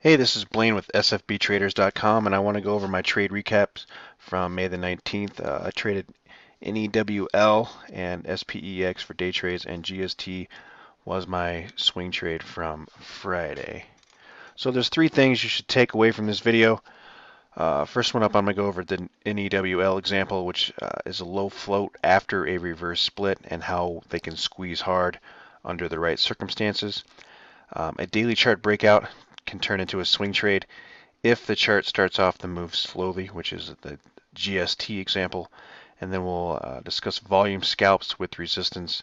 Hey, this is Blaine with sfbtraders.com, and I want to go over my trade recaps from May the 19th. I traded NEWL and SPEX for day trades, and GST was my swing trade from Friday. So there's three things you should take away from this video. First one up, I'm going to go over the NEWL example, which is a low float after a reverse split and how they can squeeze hard under the right circumstances. A daily chart breakout can turn into a swing trade if the chart starts off the move slowly, which is the GST example, and then we'll discuss volume scalps with resistance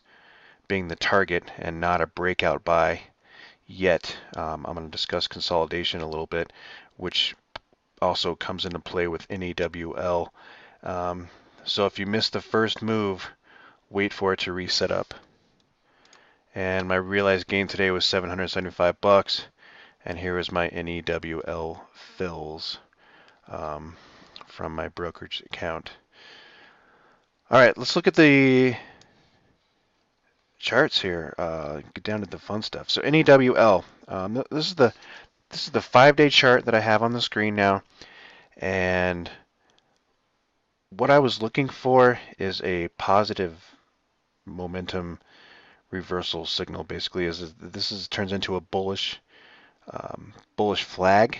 being the target and not a breakout buy yet. I'm going to discuss consolidation a little bit, which also comes into play with NEWL. So if you miss the first move, wait for it to reset up. And my realized gain today was 775 bucks. And here is my NEWL fills from my brokerage account. All right, let's look at the charts here. Get down to the fun stuff. So NEWL. This is the 5-day chart that I have on the screen now, and what I was looking for is a positive momentum reversal signal. Basically, this turns into a bullish flag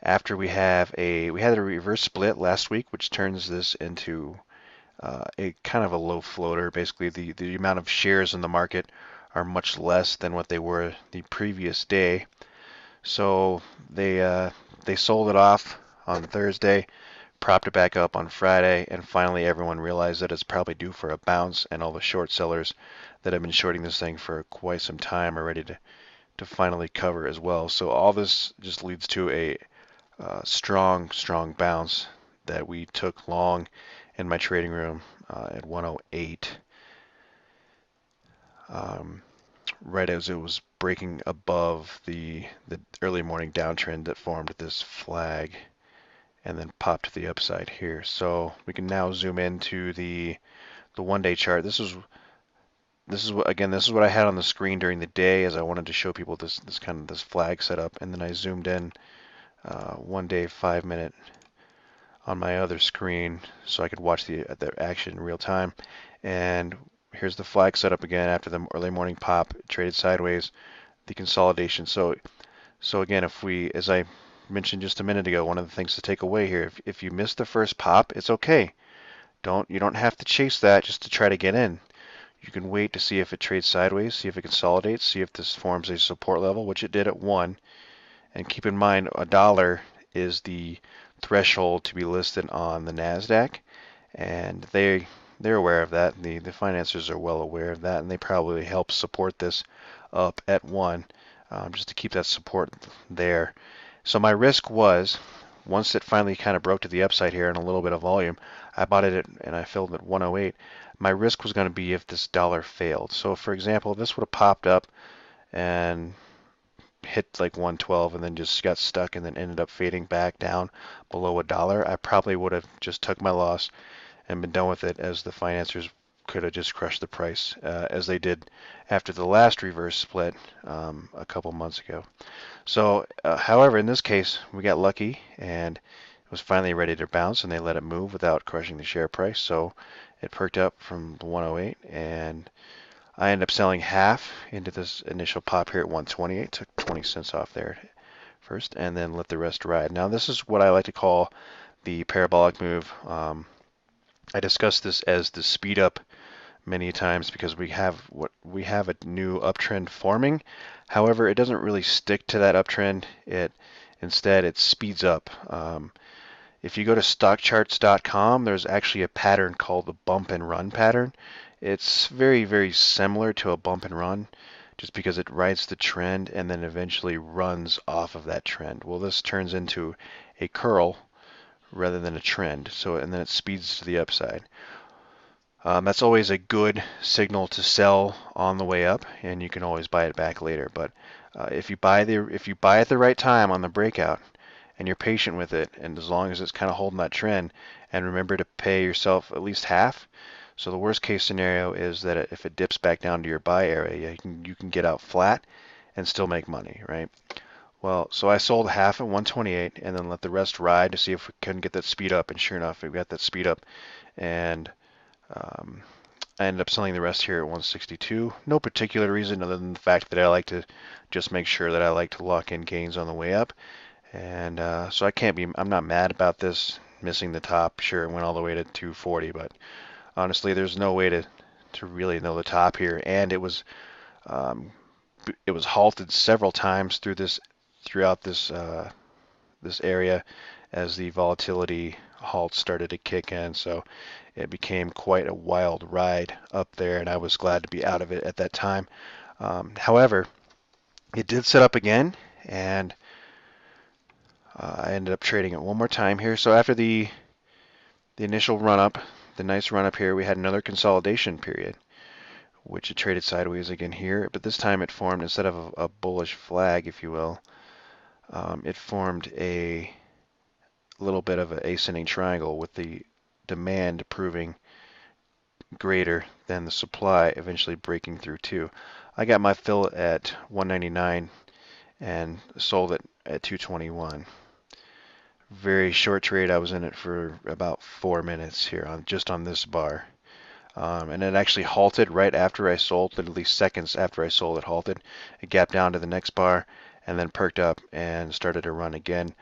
after we had a reverse split last week, which turns this into a kind of a low floater. Basically, the amount of shares in the market are much less than what they were the previous day. So they sold it off on Thursday, propped it back up on Friday, and finally everyone realized that it's probably due for a bounce, and all the short sellers that have been shorting this thing for quite some time are ready to finally cover as well. So all this just leads to a strong bounce that we took long in my trading room at 108, right as it was breaking above the early morning downtrend that formed this flag and then popped to the upside here. So we can now zoom into the 1-day chart. This is what I had on the screen during the day, as I wanted to show people this flag setup, and then I zoomed in 1-day 5-minute on my other screen so I could watch the action in real time. And here's the flag setup again after the early morning pop. It traded sideways, the consolidation. So again, as I mentioned just a minute ago, one of the things to take away here, if you miss the first pop, it's okay. You don't have to chase that just to try to get in. You can wait to see if it trades sideways, see if it consolidates, see if this forms a support level, which it did at 1. And keep in mind, $1 is the threshold to be listed on the NASDAQ, and they're aware of that. The financiers are well aware of that, and they probably help support this up at 1, just to keep that support there. So my risk was, once it finally kind of broke to the upside here and a little bit of volume, I bought it and I filled at 108. My risk was going to be if this dollar failed. So for example, if this would have popped up and hit like 112 and then just got stuck and then ended up fading back down below $1, I probably would have just took my loss and been done with it, as the financiers could have just crushed the price as they did after the last reverse split a couple months ago. So however, in this case, we got lucky and it was finally ready to bounce, and they let it move without crushing the share price. So it perked up from 108, and I ended up selling half into this initial pop here at 128. Took 20 cents off there first, and then let the rest ride. Now this is what I like to call the parabolic move. I discussed this as the speed up many times because we have a new uptrend forming. However, it doesn't really stick to that uptrend. Instead it speeds up. If you go to stockcharts.com, there's actually a pattern called the bump and run pattern. It's very similar to a bump and run, just because it rides the trend and then eventually runs off of that trend. Well, this turns into a curl rather than a trend. And then it speeds to the upside. That's always a good signal to sell on the way up, and you can always buy it back later. But if you buy at the right time on the breakout, and you're patient with it, and as long as it's kind of holding that trend, and remember to pay yourself at least half. So the worst case scenario is that if it dips back down to your buy area, you can get out flat and still make money, right? Well, so I sold half at 128 and then let the rest ride to see if we couldn't get that speed up. And sure enough, we got that speed up. And um, I ended up selling the rest here at 162. No particular reason other than the fact that I like to just make sure that I like to lock in gains on the way up. And so I'm not mad about this missing the top. Sure, it went all the way to 240, but honestly, there's no way to really know the top here. And um, it was halted several times throughout this area as the volatility halt started to kick in. So it became quite a wild ride up there, and I was glad to be out of it at that time. However, it did set up again, and I ended up trading it one more time here. So after the initial run up, the nice run up here, we had another consolidation period, which it traded sideways again here, but this time it formed, instead of a bullish flag, if you will, it formed a little bit of an ascending triangle with the demand proving greater than the supply, eventually breaking through too. I got my fill at 199 and sold it at 221. Very short trade. I was in it for about 4 minutes here on just on this bar. And it actually halted right after I sold, at least seconds after I sold, it halted. It gapped down to the next bar and then perked up and started to run again.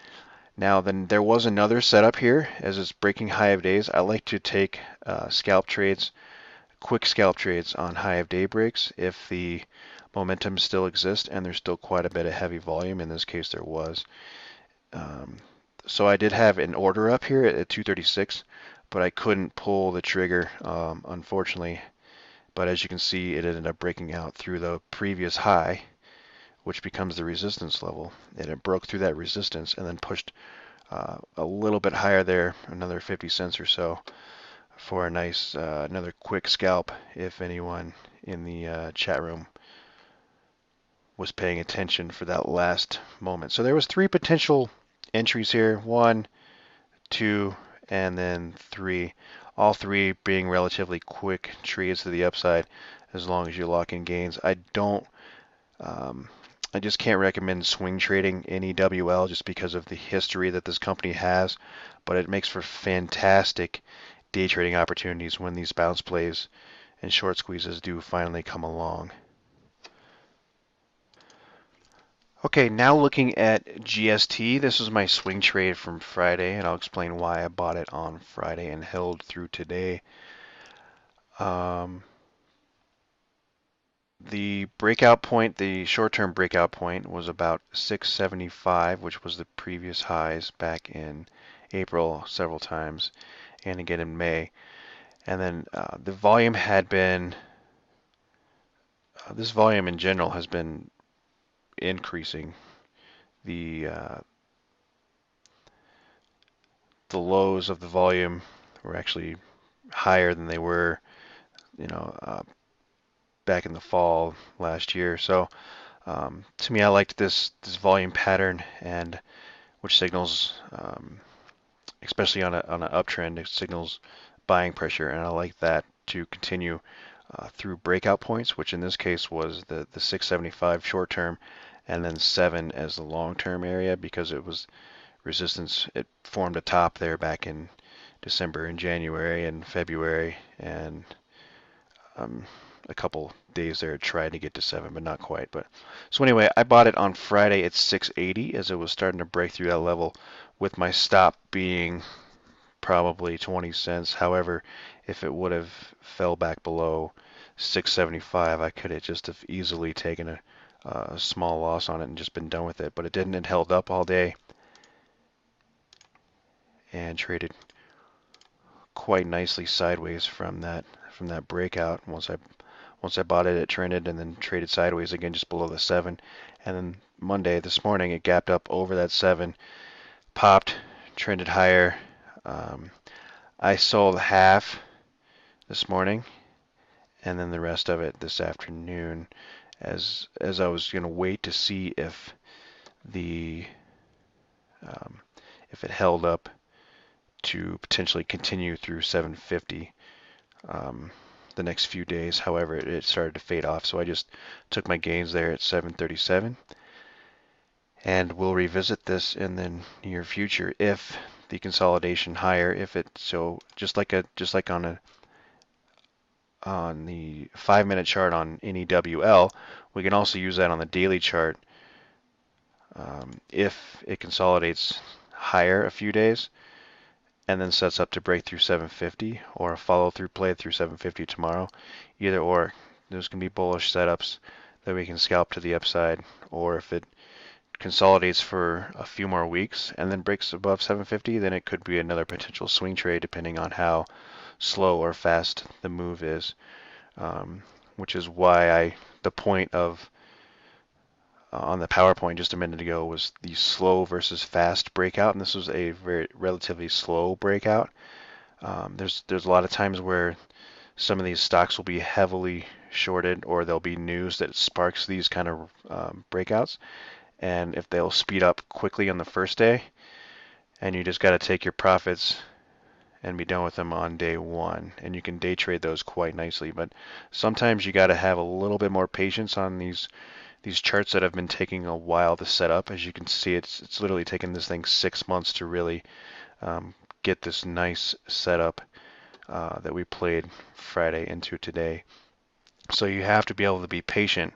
Now then, there was another setup here as it's breaking high of days. I like to take scalp trades, quick scalp trades on high of day breaks if the momentum still exists and there's still quite a bit of heavy volume. In this case, there was. Um, so I did have an order up here at 236, but I couldn't pull the trigger, unfortunately. But as you can see, it ended up breaking out through the previous high, which becomes the resistance level. And it broke through that resistance and then pushed a little bit higher there, another 50 cents or so, for a nice another quick scalp if anyone in the chat room was paying attention for that last moment. So there was three potential entries here, 1, 2, and then 3. All three being relatively quick trades to the upside as long as you lock in gains. Um, I just can't recommend swing trading NEWL just because of the history that this company has, but it makes for fantastic day trading opportunities when these bounce plays and short squeezes do finally come along. Okay, now looking at GST, this is my swing trade from Friday, and I'll explain why I bought it on Friday and held through today. The breakout point, the short-term breakout point, was about 675, which was the previous highs back in April several times, and again in May. And then the volume had been, this volume in general has been increasing. The lows of the volume were actually higher than they were, you know, back in the fall last year. So to me, I liked this volume pattern, and which signals, especially on an uptrend, it signals buying pressure, and I like that to continue through breakout points, which in this case was the 675 short term, and then 7 as the long term area because it was resistance. It formed a top there back in December and January and February, and a couple days there it tried to get to 7, but not quite. But so anyway, I bought it on Friday at 680 as it was starting to break through that level, with my stop being probably 20 cents. However, if it would have fell back below 675, I could have just have easily taken a small loss on it and just been done with it. But it didn't. It held up all day and traded quite nicely sideways from that breakout. Once I bought it, it trended and then traded sideways again just below the 7. And then Monday, this morning, it gapped up over that 7, popped, trended higher. I sold half this morning and then the rest of it this afternoon as I was going to wait to see if if it held up to potentially continue through 750 the next few days. However, it started to fade off, so I just took my gains there at 737. And we'll revisit this in the near future if the consolidation higher, if it so just like on the 5-minute chart on NEWL, we can also use that on the daily chart. If it consolidates higher a few days and then sets up to break through 750 or a follow through play through 750 tomorrow, either or, there's going to be bullish setups that we can scalp to the upside, or if it consolidates for a few more weeks and then breaks above 750, then it could be another potential swing trade depending on how slow or fast the move is, which is why the point of on the PowerPoint just a minute ago was the slow versus fast breakout, and this was a very relatively slow breakout. There's a lot of times where some of these stocks will be heavily shorted, or there'll be news that sparks these kind of breakouts, and if they'll speed up quickly on the first day, and you just got to take your profits and be done with them on day one, and you can day trade those quite nicely. But sometimes you got to have a little bit more patience on these charts that have been taking a while to set up. As you can see, it's literally taken this thing 6 months to really get this nice setup that we played Friday into today. So you have to be able to be patient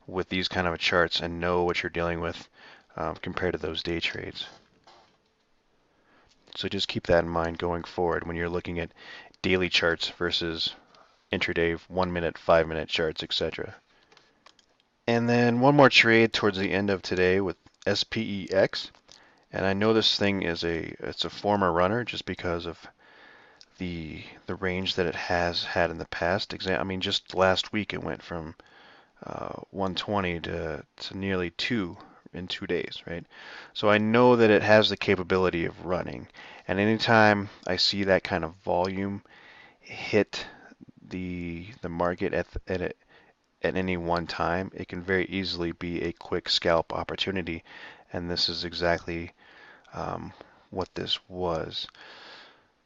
with these kind of charts and know what you're dealing with compared to those day trades. So just keep that in mind going forward when you're looking at daily charts versus intraday 1-minute, 5-minute charts, etc. And then one more trade towards the end of today with SPEX. And I know this thing it's a former runner just because of the range that it has had in the past. I mean, just last week it went from 120 to nearly 2 in 2 days, right? So I know that it has the capability of running. And anytime I see that kind of volume hit the market at any one time, it can very easily be a quick scalp opportunity. And this is exactly what this was.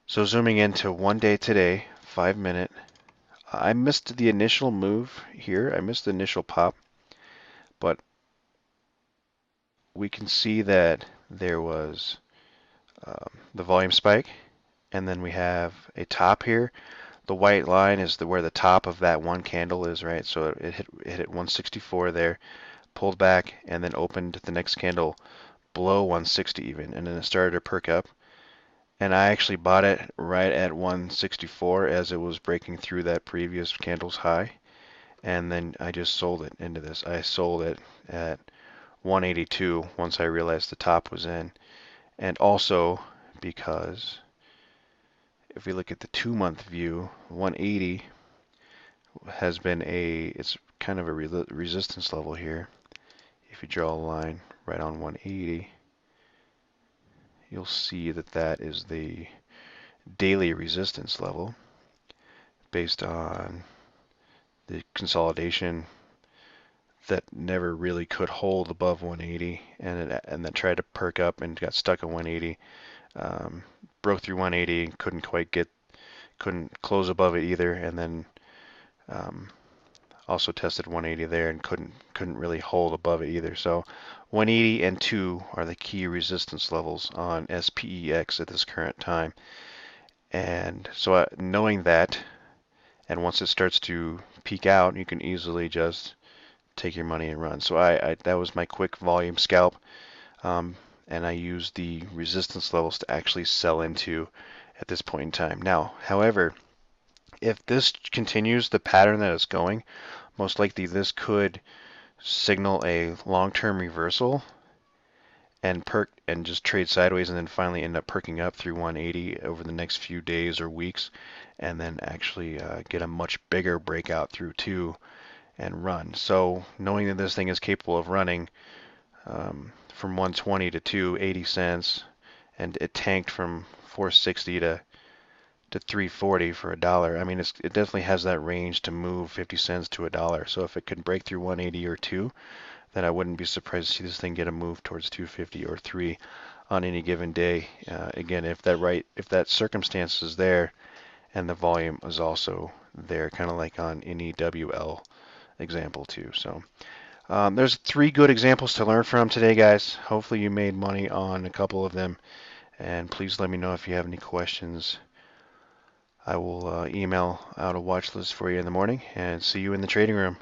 So zooming into one day today, 5-minute, I missed the initial move here. I missed the initial pop, but we can see that there was the volume spike, and then we have a top here. The white line is where the top of that one candle is, right? So it hit 164 there, pulled back, and then opened the next candle below 160 even, and then it started to perk up. And I actually bought it right at 164 as it was breaking through that previous candle's high. And then I just sold it into this. I sold it at 182 once I realized the top was in. And also because if we look at the 2-month view, 180 has been it's kind of a resistance level here. If you draw a line right on 180, you'll see that that is the daily resistance level based on the consolidation that never really could hold above 180, and then tried to perk up and got stuck at 180. Broke through 180, couldn't close above it either, and then also tested 180 there and couldn't really hold above it either. So 180 and 2 are the key resistance levels on SPEX at this current time. And so knowing that, and once it starts to peak out, you can easily just take your money and run. So that was my quick volume scalp, and I used the resistance levels to actually sell into at this point in time. Now, however, if this continues the pattern that it's going, most likely this could signal a long-term reversal and just trade sideways and then finally end up perking up through 180 over the next few days or weeks, and then actually get a much bigger breakout through 2 and run. So knowing that this thing is capable of running from 120 to 280 cents, and it tanked from 460 to 340 for $1. I mean, it definitely has that range to move 50 cents to $1. So if it can break through 180 or 2, then I wouldn't be surprised to see this thing get a move towards 250 or 3 on any given day. Again, if that circumstance is there and the volume is also there, kind of like on NEWL example too. So There's 3 good examples to learn from today, guys. Hopefully you made money on a couple of them. And please let me know if you have any questions. I will email out a watch list for you in the morning and see you in the trading room.